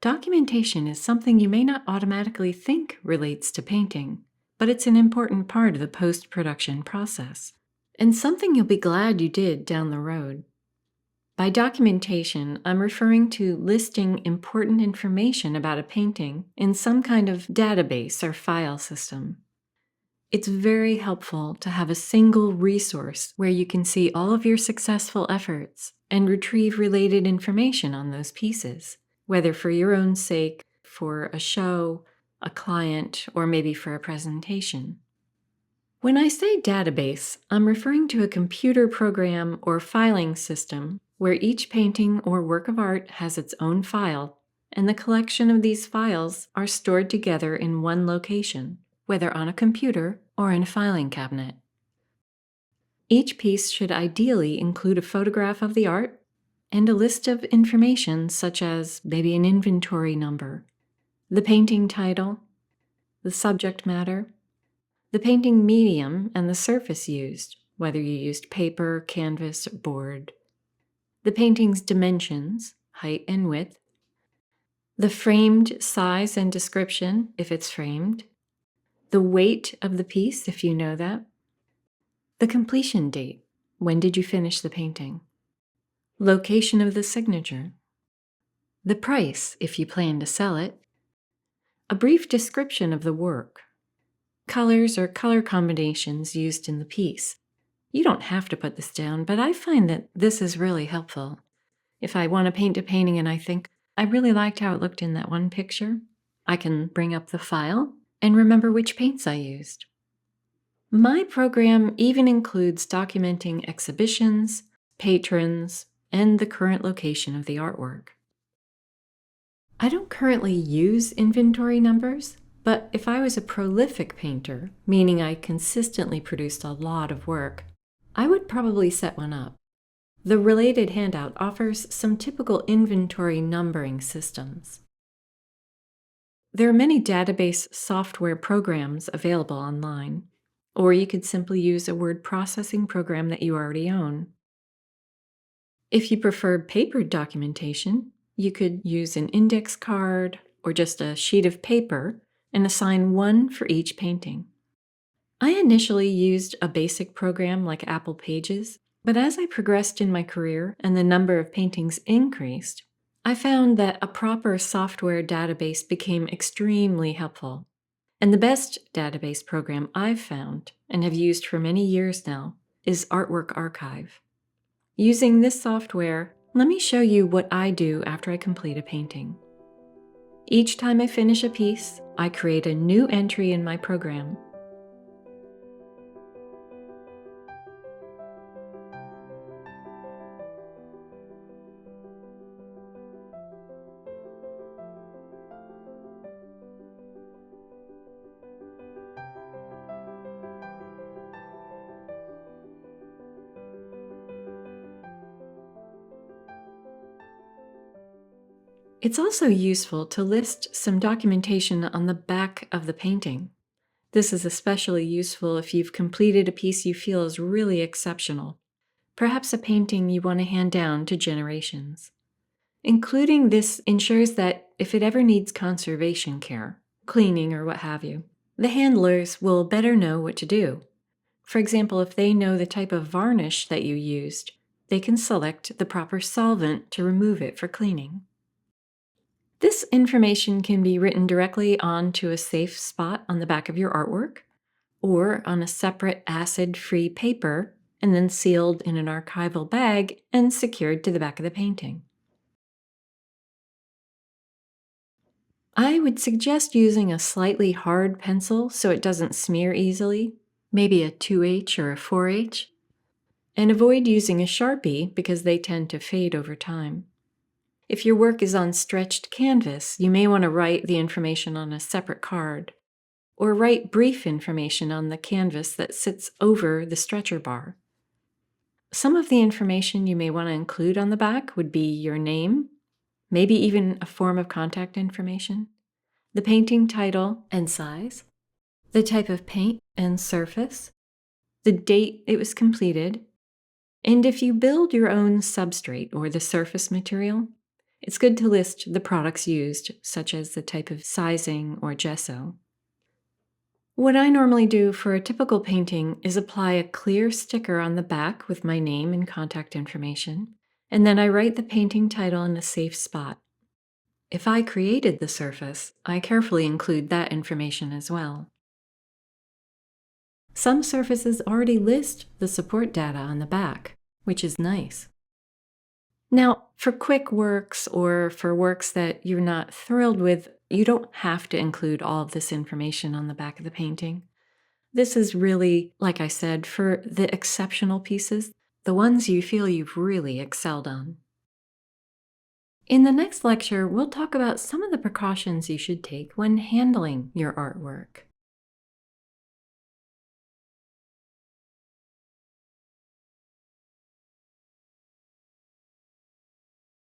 Documentation is something you may not automatically think relates to painting, but it's an important part of the post-production process, and something you'll be glad you did down the road. By documentation, I'm referring to listing important information about a painting in some kind of database or file system. It's very helpful to have a single resource where you can see all of your successful efforts and retrieve related information on those pieces, whether for your own sake, for a show, a client, or maybe for a presentation. When I say database, I'm referring to a computer program or filing system where each painting or work of art has its own file, and the collection of these files are stored together in one location, whether on a computer or in a filing cabinet. Each piece should ideally include a photograph of the art and a list of information such as maybe an inventory number, the painting title, the subject matter, the painting medium and the surface used, whether you used paper, canvas, or board, the painting's dimensions, height and width, the framed size and description if it's framed, the weight of the piece if you know that, the completion date, when did you finish the painting, location of the signature, the price if you plan to sell it, a brief description of the work, colors or color combinations used in the piece. You don't have to put this down, but I find that this is really helpful. If I want to paint a painting and I think, I really liked how it looked in that one picture, I can bring up the file and remember which paints I used. My program even includes documenting exhibitions, patrons, and the current location of the artwork. I don't currently use inventory numbers, but if I was a prolific painter, meaning I consistently produced a lot of work, I would probably set one up. The related handout offers some typical inventory numbering systems. There are many database software programs available online, or you could simply use a word processing program that you already own. If you prefer papered documentation, you could use an index card or just a sheet of paper and assign one for each painting. I initially used a basic program like Apple Pages, but as I progressed in my career and the number of paintings increased, I found that a proper software database became extremely helpful. And the best database program I've found, and have used for many years now, is Artwork Archive. Using this software, let me show you what I do after I complete a painting. Each time I finish a piece, I create a new entry in my program. It's also useful to list some documentation on the back of the painting. This is especially useful if you've completed a piece you feel is really exceptional, perhaps a painting you want to hand down to generations. Including this ensures that if it ever needs conservation care, cleaning or what have you, the handlers will better know what to do. For example, if they know the type of varnish that you used, they can select the proper solvent to remove it for cleaning. This information can be written directly onto a safe spot on the back of your artwork, or on a separate acid-free paper, and then sealed in an archival bag and secured to the back of the painting. I would suggest using a slightly hard pencil so it doesn't smear easily, maybe a 2H or a 4H, and avoid using a Sharpie because they tend to fade over time. If your work is on stretched canvas, you may want to write the information on a separate card, or write brief information on the canvas that sits over the stretcher bar. Some of the information you may want to include on the back would be your name, maybe even a form of contact information, the painting title and size, the type of paint and surface, the date it was completed, and if you build your own substrate or the surface material, It's good to list the products used, such as the type of sizing or gesso. What I normally do for a typical painting is apply a clear sticker on the back with my name and contact information, and then I write the painting title in a safe spot. If I created the surface, I carefully include that information as well. Some surfaces already list the support data on the back, which is nice. Now, for quick works or for works that you're not thrilled with, you don't have to include all of this information on the back of the painting. This is really, like I said, for the exceptional pieces, the ones you feel you've really excelled on. In the next lecture, we'll talk about some of the precautions you should take when handling your artwork.